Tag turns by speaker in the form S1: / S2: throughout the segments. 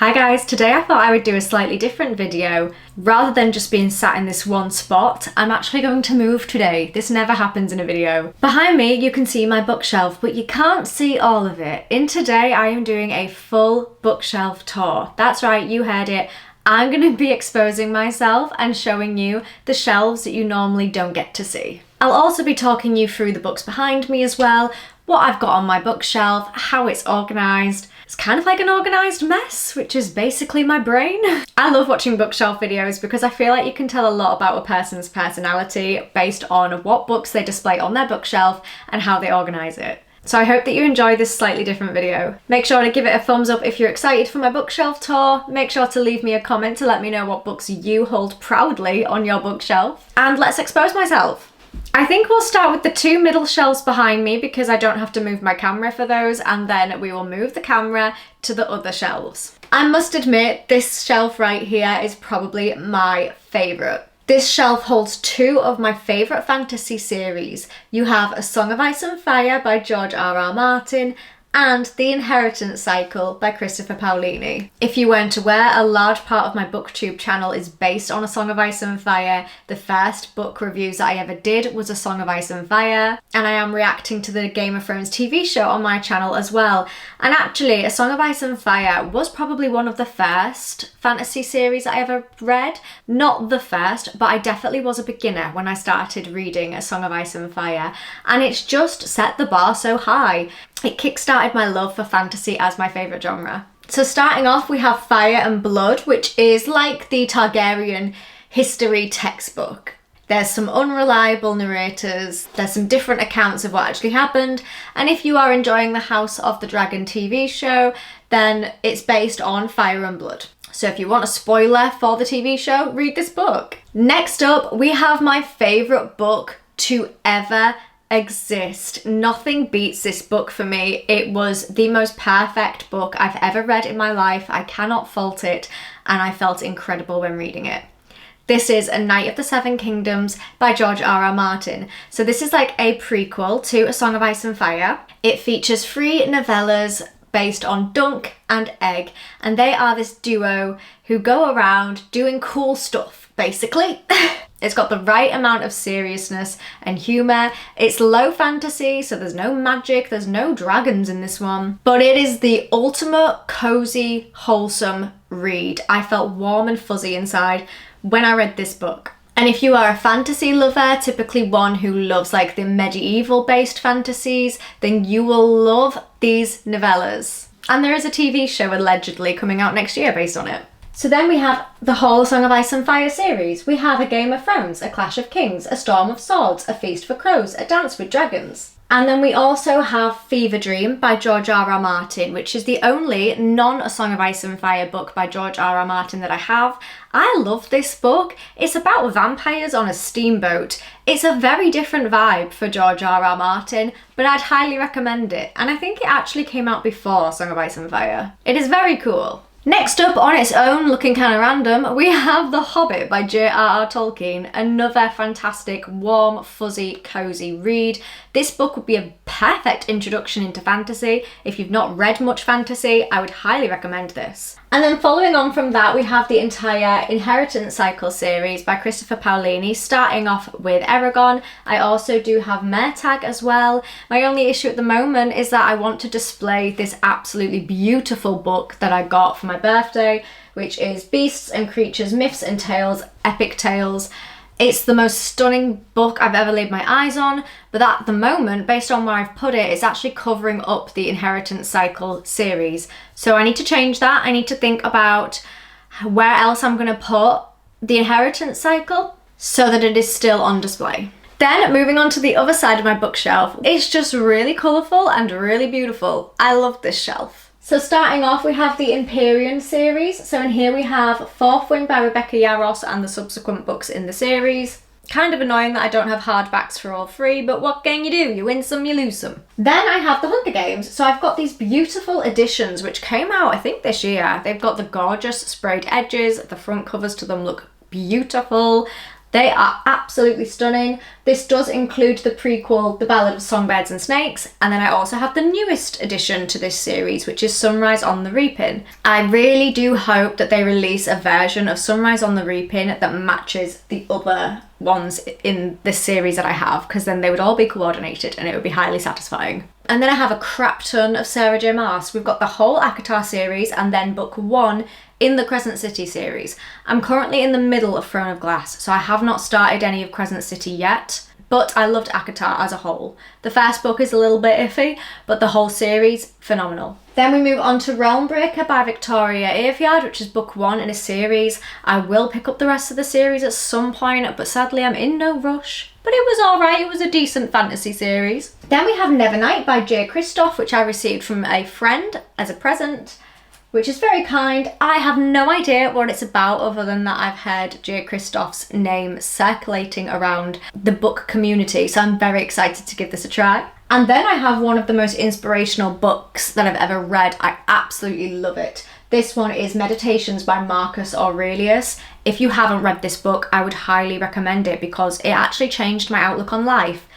S1: Hi guys, today I thought I would do a slightly different video. Rather than just being sat in this one spot, I'm actually going to move today. This never happens in a video. Behind me you can see my bookshelf, but you can't see all of it. In today I am doing a full bookshelf tour. That's right, you heard it. I'm going to be exposing myself and showing you the shelves that you normally don't get to see. I'll also be talking you through the books behind me as well, what I've got on my bookshelf, how it's organised. It's kind of like an organised mess, which is basically my brain. I love watching bookshelf videos because I feel like you can tell a lot about a person's personality based on what books they display on their bookshelf and how they organise it. So I hope that you enjoy this slightly different video. Make sure to give it a thumbs up if you're excited for my bookshelf tour. Make sure to leave me a comment to let me know what books you hold proudly on your bookshelf. And let's expose myself. I think we'll start with the two middle shelves behind me because I don't have to move my camera for those, and then we will move the camera to the other shelves. I must admit, this shelf right here is probably my favourite. This shelf holds two of my favourite fantasy series. You have A Song of Ice and Fire by George R.R. Martin and The Inheritance Cycle by Christopher Paolini. If you weren't aware, a large part of my Booktube channel is based on A Song of Ice and Fire. The first book reviews that I ever did was A Song of Ice and Fire, and I am reacting to the Game of Thrones TV show on my channel as well. And actually, A Song of Ice and Fire was probably one of the first fantasy series I ever read. Not the first, but I definitely was a beginner when I started reading A Song of Ice and Fire, and it's just set the bar so high. It kickstarted my love for fantasy as my favourite genre. So starting off, we have Fire and Blood, which is like the Targaryen history textbook. There's some unreliable narrators, there's some different accounts of what actually happened, and if you are enjoying the House of the Dragon TV show, then it's based on Fire and Blood. So if you want a spoiler for the TV show, read this book. Next up, we have my favourite book to ever exist. Nothing beats this book for me. It was the most perfect book I've ever read in my life. I cannot fault it, and I felt incredible when reading it. This is A Knight of the Seven Kingdoms by George R.R. Martin. So this is like a prequel to A Song of Ice and Fire. It features 3 novellas based on Dunk and Egg, and they are this duo who go around doing cool stuff, basically. It's got the right amount of seriousness and humour. It's low fantasy, so there's no magic, there's no dragons in this one. But it is the ultimate cosy, wholesome read. I felt warm and fuzzy inside when I read this book. And if you are a fantasy lover, typically one who loves like the medieval based fantasies, then you will love these novellas. And there is a TV show allegedly coming out next year based on it. So then we have the whole Song of Ice and Fire series. We have A Game of Thrones, A Clash of Kings, A Storm of Swords, A Feast for Crows, A Dance with Dragons. And then we also have Fever Dream by George R.R. Martin, which is the only non-A Song of Ice and Fire book by George R.R. Martin that I have. I love this book. It's about vampires on a steamboat. It's a very different vibe for George R.R. Martin, but I'd highly recommend it. And I think it actually came out before Song of Ice and Fire. It is very cool. Next up, on its own, looking kind of random, we have The Hobbit by J.R.R. Tolkien, another fantastic, warm, fuzzy, cosy read. This book would be a perfect introduction into fantasy. If you've not read much fantasy, I would highly recommend this. And then following on from that, we have the entire Inheritance Cycle series by Christopher Paolini, starting off with Eragon. I also do have Mertag as well. My only issue at the moment is that I want to display this absolutely beautiful book that I got for my birthday, which is Beasts and Creatures, Myths and Tales, Epic Tales. It's the most stunning book I've ever laid my eyes on, but at the moment, based on where I've put it, it's actually covering up the Inheritance Cycle series. So I need to change that. I need to think about where else I'm going to put the Inheritance Cycle so that it is still on display. Then moving on to the other side of my bookshelf, it's just really colourful and really beautiful. I love this shelf. So starting off, we have the Empyrean series. So in here we have Fourth Wing by Rebecca Yarros and the subsequent books in the series. Kind of annoying that I don't have hardbacks for all 3, but what can you do? You win some, you lose some. Then I have the Hunger Games. So I've got these beautiful editions which came out, I think, this year. They've got the gorgeous sprayed edges. The front covers to them look beautiful. They are absolutely stunning. This does include the prequel, The Ballad of Songbirds and Snakes, and then I also have the newest addition to this series, which is Sunrise on the Reaping. I really do hope that they release a version of Sunrise on the Reaping that matches the other ones in this series that I have, because then they would all be coordinated and it would be highly satisfying. And then I have a crap ton of Sarah J Maas. We've got the whole ACOTAR series and then book 1 in the Crescent City series. I'm currently in the middle of Throne of Glass, so I have not started any of Crescent City yet, but I loved ACOTAR as a whole. The first book is a little bit iffy, but the whole series, phenomenal. Then we move on to Realmbreaker by Victoria Aveyard, which is book 1 in a series. I will pick up the rest of the series at some point, but sadly I'm in no rush. But it was alright, it was a decent fantasy series. Then we have Nevernight by J. Christoph, which I received from a friend as a present, which is very kind. I have no idea what it's about other than that I've heard J. Christoph's name circulating around the book community, so I'm very excited to give this a try. And then I have one of the most inspirational books that I've ever read. I absolutely love it. This one is Meditations by Marcus Aurelius. If you haven't read this book, I would highly recommend it because it actually changed my outlook on life.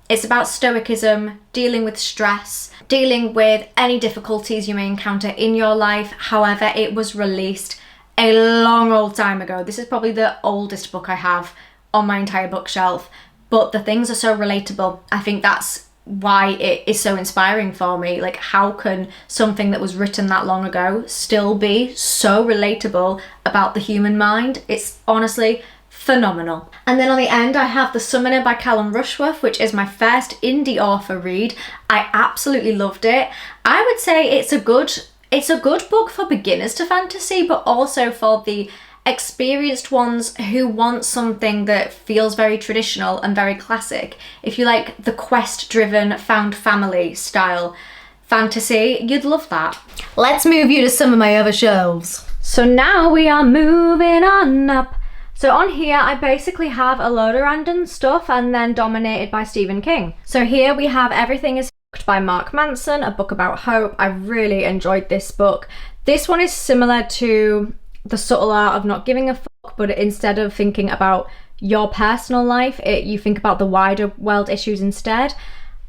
S1: It's about stoicism, dealing with stress, dealing with any difficulties you may encounter in your life. However, it was released a long old time ago. This is probably the oldest book I have on my entire bookshelf, but the things are so relatable. I think that's why it is so inspiring for me. Like, how can something that was written that long ago still be so relatable about the human mind? It's honestly phenomenal. And then on the end I have The Summoner by Callum Rushworth, which is my first indie author read. I absolutely loved it. I would say it's a good book for beginners to fantasy, but also for the experienced ones who want something that feels very traditional and very classic. If you like the quest-driven found family style fantasy, you'd love that. Let's move you to some of my other shelves. So now we are moving on up. So on here, I basically have a load of random stuff and then dominated by Stephen King. So here we have Everything is Fucked by Mark Manson, a book about hope. I really enjoyed this book. This one is similar to The Subtle Art of Not Giving a Fuck, but instead of thinking about your personal life, you think about the wider world issues instead.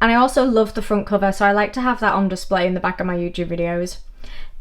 S1: And I also love the front cover, so I like to have that on display in the back of my YouTube videos.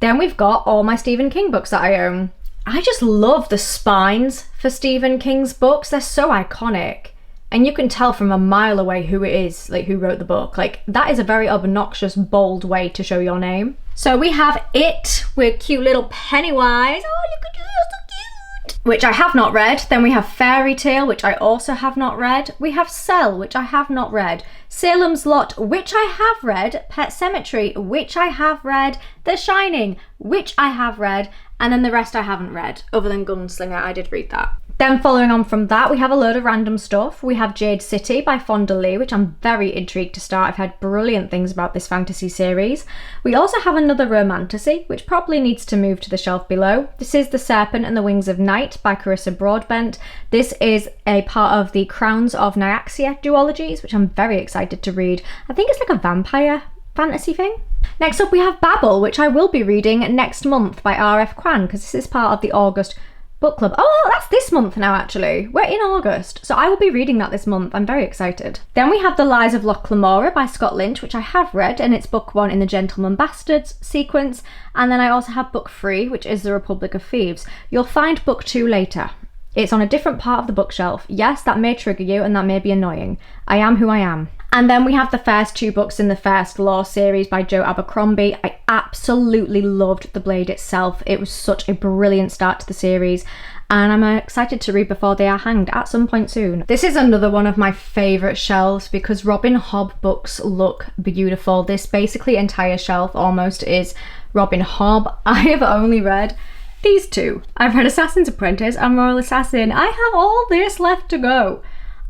S1: Then we've got all my Stephen King books that I own. I just love the spines for Stephen King's books. They're so iconic. And you can tell from a mile away who it is, like who wrote the book. Like, that is a very obnoxious, bold way to show your name. So we have It with cute little Pennywise. Oh, look at you, you're so cute. Which I have not read. Then we have Fairy Tale, which I also have not read. We have Cell, which I have not read. Salem's Lot, which I have read. Pet Sematary, which I have read. The Shining, which I have read. And then the rest I haven't read, other than Gunslinger. I did read that. Then following on from that, we have a load of random stuff. We have Jade City by Fonda Lee, which I'm very intrigued to start. I've heard brilliant things about this fantasy series. We also have another romantasy, which probably needs to move to the shelf below. This is The Serpent and the Wings of Night by Carissa Broadbent. This is a part of the Crowns of Nyaxia duologies, which I'm very excited to read. I think it's like a vampire fantasy thing. Next up we have Babel, which I will be reading next month by R.F. Kwan, because this is part of the August book club. Oh, that's this month now actually. We're in August, so I will be reading that this month. I'm very excited. Then we have The Lies of Loch Lamora by Scott Lynch, which I have read, and it's book 1 in the Gentleman Bastards sequence. And then I also have book 3, which is The Republic of Thieves. You'll find book 2 later. It's on a different part of the bookshelf. Yes, that may trigger you and that may be annoying. I am who I am. And then we have the first 2 books in the First Law series by Joe Abercrombie. I absolutely loved The Blade itself. It was such a brilliant start to the series, and I'm excited to read Before They Are Hanged at some point soon. This is another one of my favourite shelves because Robin Hobb books look beautiful. This basically entire shelf almost is Robin Hobb. I have only read these 2. I've read Assassin's Apprentice and Royal Assassin. I have all this left to go.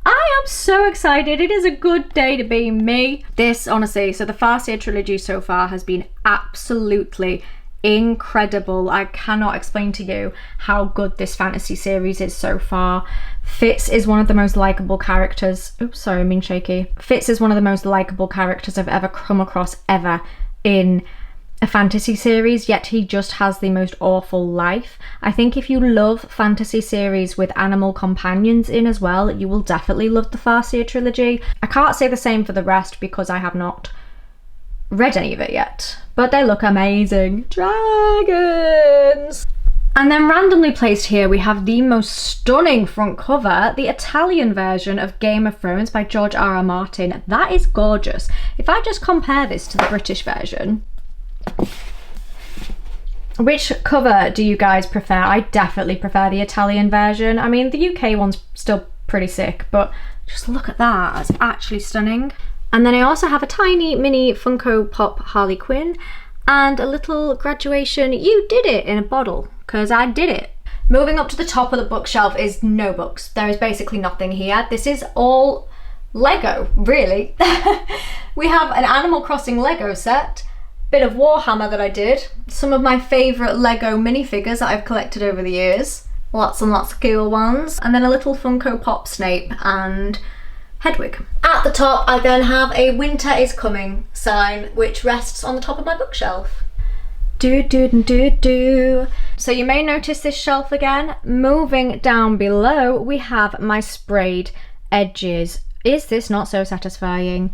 S1: I am so excited. It is a good day to be me. This, honestly, so the Farseer trilogy so far has been absolutely incredible. I cannot explain to you how good this fantasy series is so far. Fitz is one of the most likable characters. Oops, sorry, I'm being shaky. Fitz is one of the most likable characters I've ever come across ever in a fantasy series, yet he just has the most awful life. I think if you love fantasy series with animal companions in as well, you will definitely love the Farseer trilogy. I can't say the same for the rest because I have not read any of it yet, but they look amazing. Dragons! And then randomly placed here, we have the most stunning front cover, the Italian version of Game of Thrones by George R.R. Martin. That is gorgeous. If I just compare this to the British version, which cover do you guys prefer? I definitely prefer the Italian version. I mean, the UK one's still pretty sick, but just look at that. It's actually stunning. And then I also have a tiny mini Funko Pop Harley Quinn and a little graduation "you did it" in a bottle, because I did it. Moving up to the top of the bookshelf is no books. There is basically nothing here. This is all Lego, really. We have an Animal Crossing Lego set, bit of Warhammer that I did, some of my favourite Lego minifigures that I've collected over the years, lots and lots of cool ones, and then a little Funko Pop Snape and Hedwig. At the top, I then have a "Winter is Coming" sign, which rests on the top of my bookshelf. So you may notice this shelf again. Moving down below, we have my sprayed edges. Is this not so satisfying?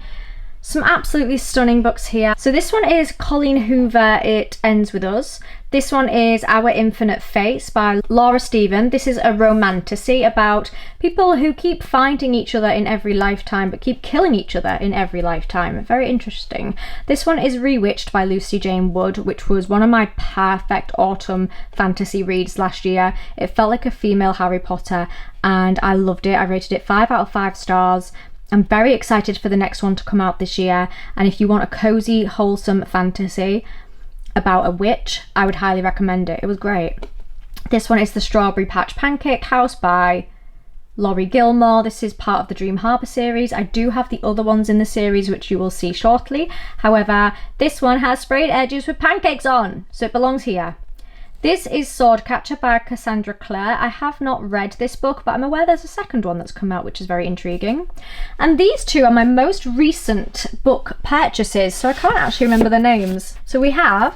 S1: Some absolutely stunning books here. So this one is Colleen Hoover, It Ends With Us. This one is Our Infinite Face by Laura Stephen. This is a romantasy about people who keep finding each other in every lifetime but keep killing each other in every lifetime. Very interesting. This one is Rewitched by Lucy Jane Wood, which was one of my perfect autumn fantasy reads last year. It felt like a female Harry Potter and I loved it. I rated it 5 out of 5 stars. I'm very excited for the next one to come out this year, and if you want a cozy, wholesome fantasy about a witch, I would highly recommend it. It was great. This one is The Strawberry Patch Pancake House by Laurie Gilmore. This is part of the Dream Harbour series. I do have the other ones in the series, which you will see shortly. However, this one has sprayed edges with pancakes on, so it belongs here. This is Swordcatcher by Cassandra Clare. I have not read this book, but I'm aware there's a second one that's come out, which is very intriguing. And these two are my most recent book purchases, so I can't actually remember the names. So we have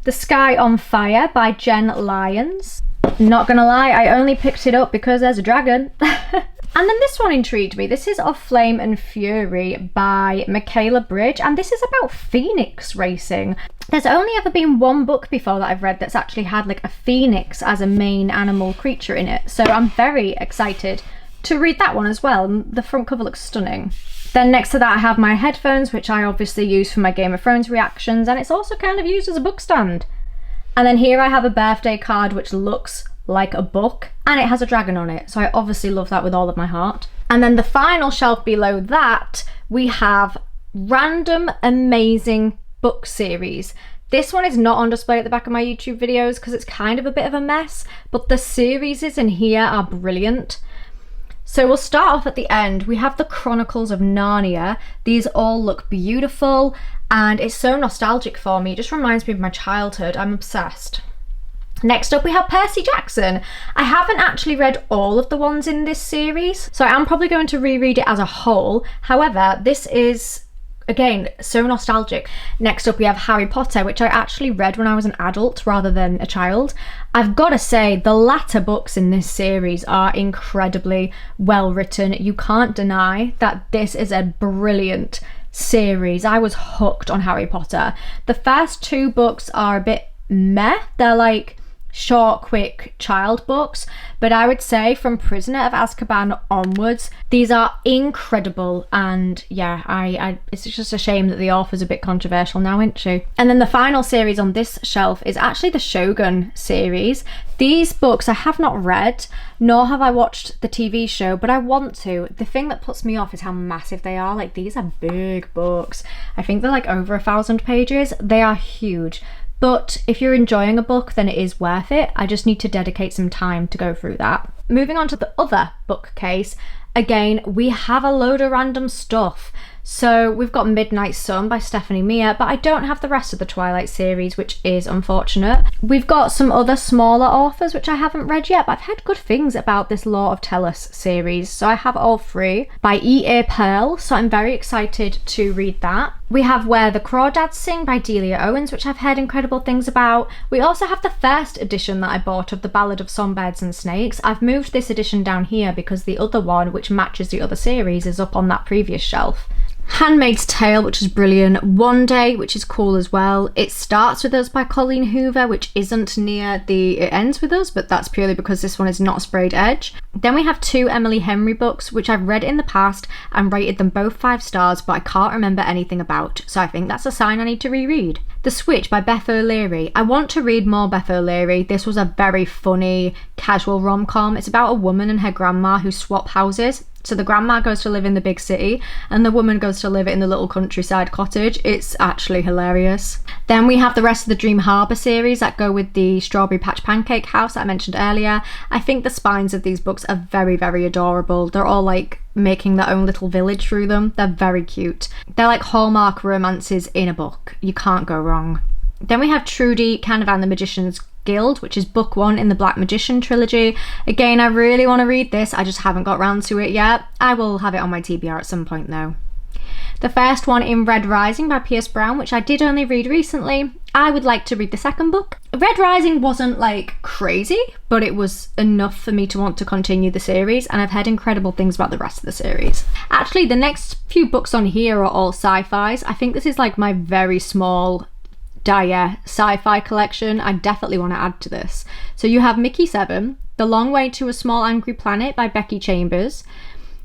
S1: The Sky on Fire by Jen Lyons. Not gonna lie, I only picked it up because there's a dragon. And then this one intrigued me. This is Of Flame and Fury by Michaela Bridge, and this is about phoenix racing. There's only ever been one book before that I've read that's actually had like a phoenix as a main animal creature in it, so I'm very excited to read that one as well. The front cover looks stunning. Then next to that I have my headphones, which I obviously use for my Game of Thrones reactions, and it's also kind of used as a book stand. And then here I have a birthday card which looks like a book and it has a dragon on it, so I obviously love that with all of my heart. And then the final shelf below that we have random amazing book series. This one is not on display at the back of my YouTube videos because it's kind of a bit of a mess, but the series in here are brilliant. So we'll start off at the end. We have the Chronicles of Narnia. These all look beautiful and it's so nostalgic for me. It just reminds me of my childhood. I'm obsessed. Next up we have Percy Jackson. I haven't actually read all of the ones in this series, so I'm probably going to reread it as a whole. However, this is, again, so nostalgic. Next up we have Harry Potter, which I actually read when I was an adult rather than a child. I've got to say, the latter books in this series are incredibly well written. You can't deny that this is a brilliant series. I was hooked on Harry Potter. The first 2 books are a bit meh. They're like short, quick child books, but I would say from Prisoner of Azkaban onwards, these are incredible. And yeah, it's just a shame that the author's a bit controversial now, isn't she? And then the final series on this shelf is actually the Shogun series. These books I have not read, nor have I watched the TV show, but I want to. The thing that puts me off is how massive they are. Like, these are big books. I think they're like over 1,000 pages. They are huge. But if you're enjoying a book, then it is worth it. I just need to dedicate some time to go through that. Moving on to the other bookcase, again, we have a load of random stuff. So we've got Midnight Sun by Stephanie Meyer, but I don't have the rest of the Twilight series, which is unfortunate. We've got some other smaller authors which I haven't read yet, but I've heard good things about this Law of Tellus series. So I have all three by E.A. Pearl, so I'm very excited to read that. We have Where the Crawdads Sing by Delia Owens, which I've heard incredible things about. We also have the first edition that I bought of The Ballad of Songbirds and Snakes. I've moved this edition down here because the other one, which matches the other series, is up on that previous shelf. Handmaid's Tale, which is brilliant. One Day, which is cool as well. It Starts With Us by Colleen Hoover, which isn't near the It Ends With Us, but that's purely because this one is not sprayed edge. Then we have two Emily Henry books, which I've read in the past and rated them both 5 stars, but I can't remember anything about, so I think that's a sign I need to reread. The Switch by Beth O'Leary. I want to read more Beth O'Leary. This was a very funny, casual rom-com. It's about a woman and her grandma who swap houses. So the grandma goes to live in the big city and the woman goes to live in the little countryside cottage. It's actually hilarious. Then we have the rest of the Dream Harbour series that go with the Strawberry Patch Pancake House that I mentioned earlier. I think the spines of these books are very, very adorable. They're all like making their own little village through them. They're very cute. They're like Hallmark romances in a book. You can't go wrong. Then we have Trudy Canavan the Magician's Guild, which is book 1 in the Black Magician trilogy. Again, I really want to read this, I just haven't got round to it yet. I will have it on my TBR at some point though. The first one in Red Rising by Pierce Brown, which I did only read recently. I would like to read the second book. Red Rising wasn't like crazy, but it was enough for me to want to continue the series, and I've heard incredible things about the rest of the series. Actually, the next few books on here are all sci-fis. I think this is like my very small dire sci-fi collection. I definitely want to add to this. So you have Mickey 7, The Long Way to a Small Angry Planet by Becky Chambers,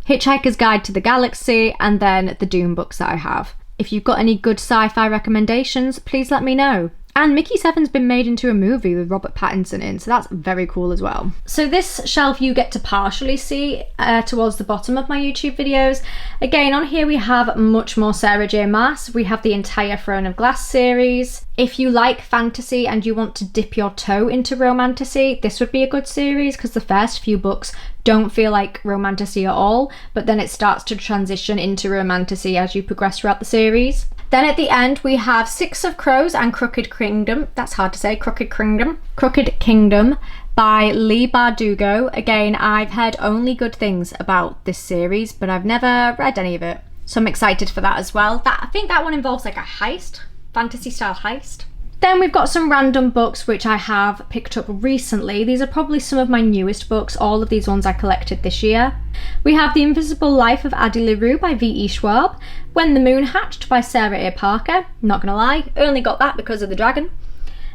S1: Hitchhiker's Guide to the Galaxy, and then the Dune books that I have. If you've got any good sci-fi recommendations, please let me know. And Mickey 7's been made into a movie with Robert Pattinson in, so that's very cool as well. So this shelf you get to partially see towards the bottom of my YouTube videos. Again, on here we have much more Sarah J Maas. We have the entire Throne of Glass series. If you like fantasy and you want to dip your toe into romantasy, this would be a good series because the first few books don't feel like romantasy at all, but then it starts to transition into romantasy as you progress throughout the series. Then at the end we have Six of Crows and Crooked Kingdom. That's hard to say. Crooked Kingdom by Leigh Bardugo. Again, I've heard only good things about this series, but I've never read any of it, so I'm excited for that as well. I think that one involves like a heist, fantasy style heist. Then we've got some random books which I have picked up recently. These are probably some of my newest books. All of these ones I collected this year. We have The Invisible Life of Addie LaRue by V.E. Schwab. When the Moon Hatched by Sarah A. Parker. Not gonna lie, only got that because of the dragon.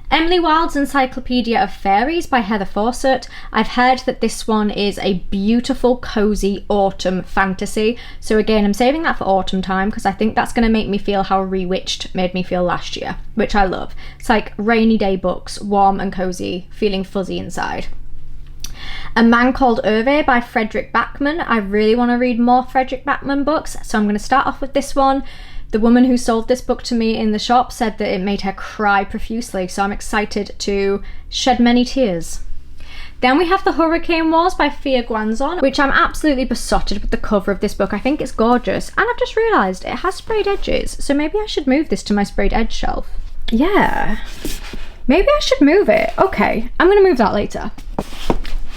S1: Emily Wilde's Encyclopedia of Fairies by Heather Fawcett. I've heard that this one is a beautiful, cozy autumn fantasy. So again, I'm saving that for autumn time because I think that's going to make me feel how Rewitched made me feel last year, which I love. It's like rainy day books, warm and cozy, feeling fuzzy inside. A Man Called Hervé by Frederick Backman. I really want to read more Frederick Backman books, so I'm going to start off with this one. The woman who sold this book to me in the shop said that it made her cry profusely, so I'm excited to shed many tears. Then we have The Hurricane Wars by Fia Guanzon, which I'm absolutely besotted with the cover of this book. I think it's gorgeous, and I've just realised it has sprayed edges, so maybe I should move this to my sprayed edge shelf. Yeah, maybe I should move it. Okay, I'm going to move that later.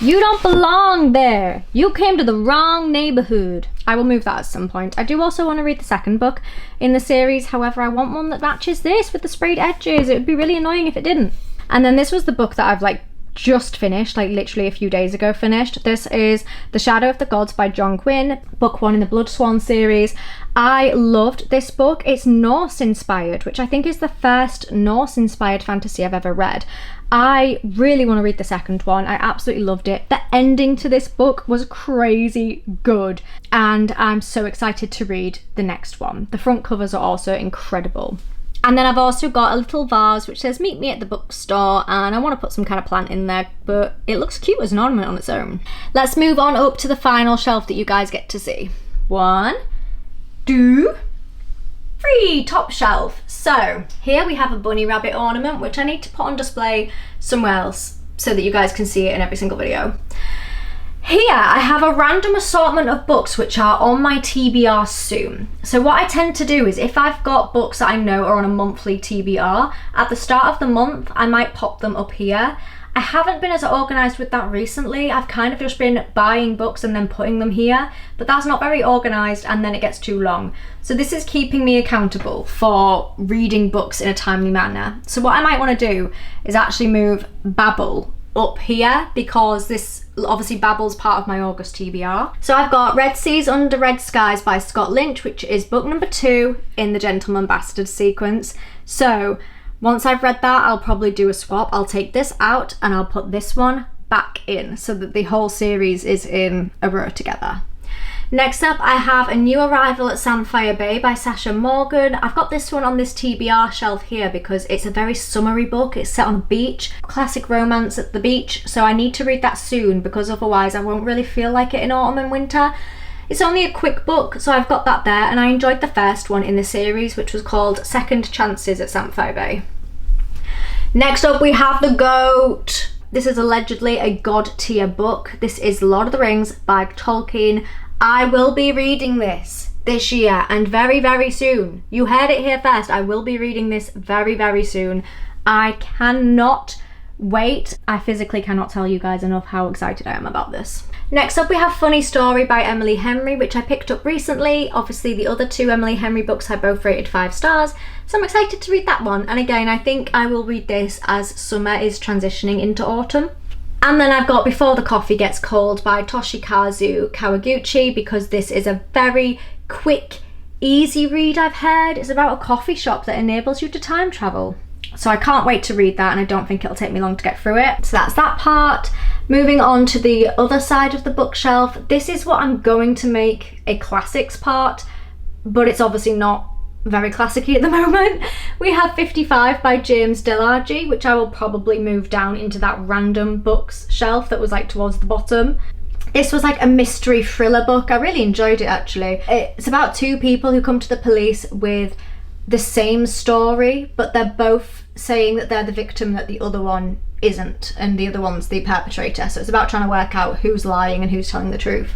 S1: You don't belong there. You came to the wrong neighbourhood. I will move that at some point. I do also want to read the second book in the series. However, I want one that matches this with the sprayed edges. It would be really annoying if it didn't. And then this was the book that I've like just finished, like literally a few days ago finished. This is The Shadow of the Gods by John Quinn, book 1 in the Blood Swan series. I loved this book. It's Norse inspired, which I think is the first Norse inspired fantasy I've ever read. I really want to read the second one. I absolutely loved it. The ending to this book was crazy good, and I'm so excited to read the next one. The front covers are also incredible. And then I've also got a little vase which says meet me at the bookstore, and I want to put some kind of plant in there, but it looks cute as an ornament on its own. Let's move on up to the final shelf that you guys get to see. 1, 2, 3, top shelf. So here we have a bunny rabbit ornament which I need to put on display somewhere else so that you guys can see it in every single video. Here I have a random assortment of books which are on my TBR soon. So what I tend to do is if I've got books that I know are on a monthly TBR, at the start of the month I might pop them up here. I haven't been as organised with that recently. I've kind of just been buying books and then putting them here, but that's not very organised and then it gets too long. So this is keeping me accountable for reading books in a timely manner. So what I might want to do is actually move Babel up here, because this obviously Babel's part of my August TBR. So I've got Red Seas Under Red Skies by Scott Lynch, which is book number 2 in the Gentleman Bastard sequence. So once I've read that, I'll probably do a swap. I'll take this out and I'll put this one back in so that the whole series is in a row together. Next up, I have A New Arrival at Samphire Bay by Sasha Morgan. I've got this one on this TBR shelf here because it's a very summery book. It's set on a beach, classic romance at the beach, so I need to read that soon because otherwise I won't really feel like it in autumn and winter. It's only a quick book, so I've got that there, and I enjoyed the first one in the series, which was called Second Chances at Samphire Bay. Next up, we have The Goat. This is allegedly a god tier book. This is Lord of the Rings by Tolkien. I will be reading this year and very, very soon. You heard it here first. I will be reading this very, very soon. I cannot wait. I physically cannot tell you guys enough how excited I am about this. Next up we have Funny Story by Emily Henry, which I picked up recently. Obviously the other 2 Emily Henry books I both rated 5 stars, so I'm excited to read that one. And again, I think I will read this as summer is transitioning into autumn. And then I've got Before the Coffee Gets Cold by Toshikazu Kawaguchi, because this is a very quick, easy read I've heard. It's about a coffee shop that enables you to time travel. So I can't wait to read that, and I don't think it'll take me long to get through it. So that's that part. Moving on to the other side of the bookshelf. This is what I'm going to make a classics part, but it's obviously not very classic-y at the moment. We have 55 by James Delargy, which I will probably move down into that random books shelf that was like towards the bottom. This was like a mystery thriller book. I really enjoyed it actually. It's about 2 people who come to the police with the same story, but they're both saying that they're the victim that the other one isn't, and the other one's the perpetrator. So it's about trying to work out who's lying and who's telling the truth.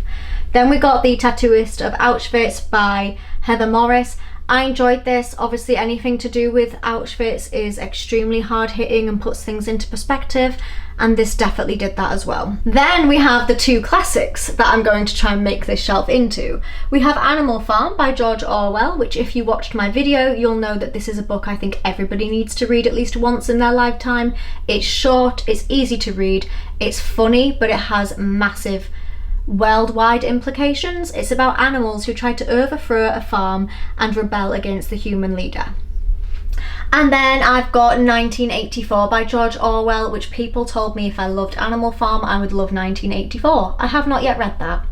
S1: Then we got The Tattooist of Auschwitz by Heather Morris. I enjoyed this. Obviously anything to do with Auschwitz is extremely hard-hitting and puts things into perspective, and this definitely did that as well. Then we have the 2 classics that I'm going to try and make this shelf into. We have Animal Farm by George Orwell, which if you watched my video, you'll know that this is a book I think everybody needs to read at least once in their lifetime. It's short, it's easy to read, it's funny, but it has massive worldwide implications. It's about animals who try to overthrow a farm and rebel against the human leader. And then I've got 1984 by George Orwell, which people told me if I loved Animal Farm I would love 1984. I have not yet read that.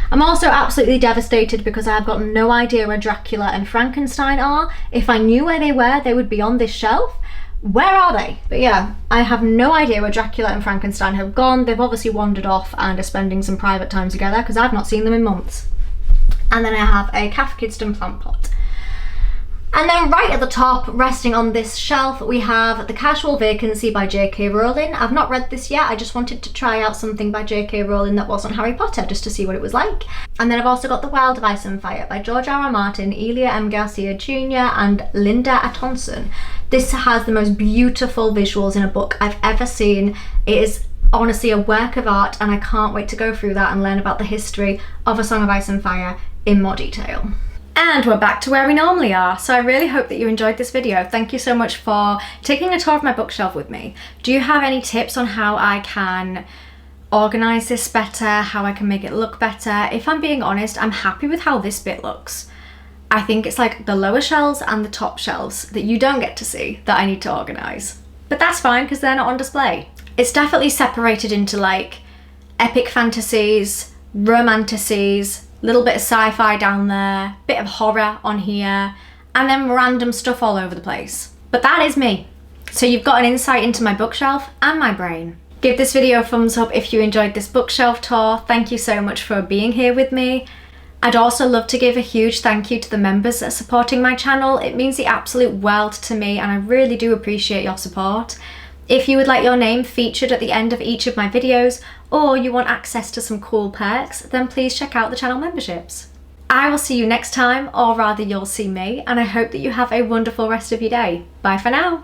S1: I'm also absolutely devastated because I've got no idea where Dracula and Frankenstein are. If I knew where they were, they would be on this shelf. Where are they? But yeah, I have no idea where Dracula and Frankenstein have gone. They've obviously wandered off and are spending some private time together because I've not seen them in months. And then I have a Cath Kidston plant pot. And then right at the top, resting on this shelf, we have The Casual Vacancy by J.K. Rowling. I've not read this yet. I just wanted to try out something by J.K. Rowling that wasn't Harry Potter, just to see what it was like. And then I've also got The Wild of Ice and Fire by George R. R. Martin, Elia M. Garcia Jr. and Linda Attonson. This has the most beautiful visuals in a book I've ever seen. It is honestly a work of art, and I can't wait to go through that and learn about the history of A Song of Ice and Fire in more detail. And we're back to where we normally are, so I really hope that you enjoyed this video. Thank you so much for taking a tour of my bookshelf with me. Do you have any tips on how I can organise this better, how I can make it look better? If I'm being honest, I'm happy with how this bit looks. I think it's like the lower shelves and the top shelves that you don't get to see that I need to organise. But that's fine because they're not on display. It's definitely separated into like epic fantasies, romanticies, little bit of sci-fi down there, bit of horror on here, and then random stuff all over the place. But that is me. So you've got an insight into my bookshelf and my brain. Give this video a thumbs up if you enjoyed this bookshelf tour. Thank you so much for being here with me. I'd also love to give a huge thank you to the members that are supporting my channel. It means the absolute world to me and I really do appreciate your support. If you would like your name featured at the end of each of my videos, or you want access to some cool perks, then please check out the channel memberships. I will see you next time, or rather you'll see me, and I hope that you have a wonderful rest of your day. Bye for now.